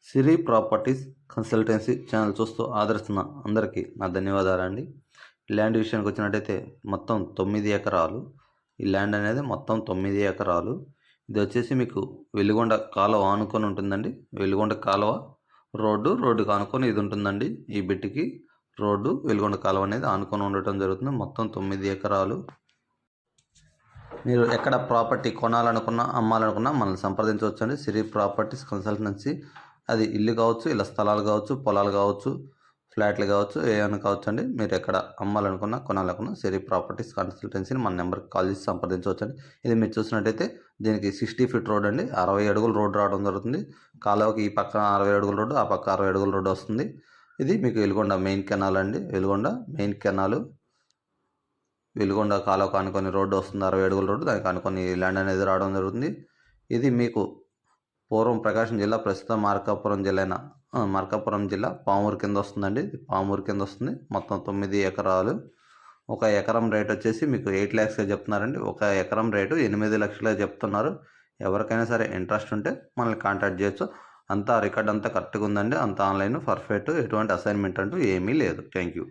సిరి properties consultancy channel చూస్తూ ఆదరిస్తున్న అందరికీ నా ధన్యవాదాలండి. ల్యాండ్ విషయానికి వచ్చినట్టయితే మొత్తం 9 ఎకరాలు. ఈ ల్యాండ్ అనేది మొత్తం 9 ఎకరాలు. ఇది వచ్చేసి మీకు వెలిగొండ కాలువ ఆనుకొని ఉంటుందండి. వెలిగొండ కాలువ రోడ్డుకి ఆనుకొని ఇది ఉంటుందండి. ఈ బిట్టికి రోడ్డు వెలిగొండ కాలువ అనేది ఆనుకొని ఉండటం జరుగుతుంది. మొత్తం 9 ఎకరాలు. మీరు ఎక్కడ ప్రాపర్టీ కొనాలనుకున్నా అమ్మాలనుకున్నా మనల్ని సంప్రదించవచ్చండి. సిరి ప్రాపర్టీస్ కన్సల్టెన్సీ. అది ఇల్లు కావచ్చు, ఇలా స్థలాలు కావచ్చు, పొలాలు కావచ్చు, ఫ్లాట్లు కావచ్చు, ఏమైనా కావచ్చు అండి. మీరు ఎక్కడ అమ్మాలనుకున్నా కొనాలనుకున్నా సిరి ప్రాపర్టీస్ కన్సల్టెన్సీని మన నెంబర్కి కాల్ చేసి సంప్రదించవచ్చండి. ఇది మీరు చూసినట్టయితే దీనికి 60 ఫీట్ రోడ్ అండి. 60 అడుగుల రోడ్డు రావడం జరుగుతుంది. కాలువకి ఈ పక్కన 60 అడుగుల రోడ్డు, ఆ పక్క 60 అడుగుల రోడ్డు వస్తుంది. ఇది మీకు వెలిగొండ మెయిన్ కెనాల్ అండి. Veligonda main canal. వెలిగొండ కాలువకు ఆనుకొని రోడ్డు వస్తుంది, 60 అడుగుల రోడ్డు. దానికి ఆనుకొని ల్యాండ్ అనేది రావడం జరుగుతుంది. ఇది మీకు పూర్వం ప్రకాశం జిల్లా, ప్రస్తుతం మార్కాపురం జిల్లా పామూరు కింద వస్తుందండి. పామూరు కింద వస్తుంది. మొత్తం 9 ఎకరాలు. ఒక ఎకరం రేట్ వచ్చేసి మీకు 8 lakhs చెప్తున్నారండి. ఒక ఎకరం రేటు 8 లక్షలే చెప్తున్నారు. ఎవరికైనా సరే ఇంట్రెస్ట్ ఉంటే మనల్ని కాంటాక్ట్ చేయొచ్చు. అంతా రికార్డ్ అంతా కరెక్ట్గా ఉందండి. అంతా ఆన్లైన్ పర్ఫెక్ట్. ఎటువంటి అసైన్మెంట్ అంటూ ఏమీ లేదు. Thank you.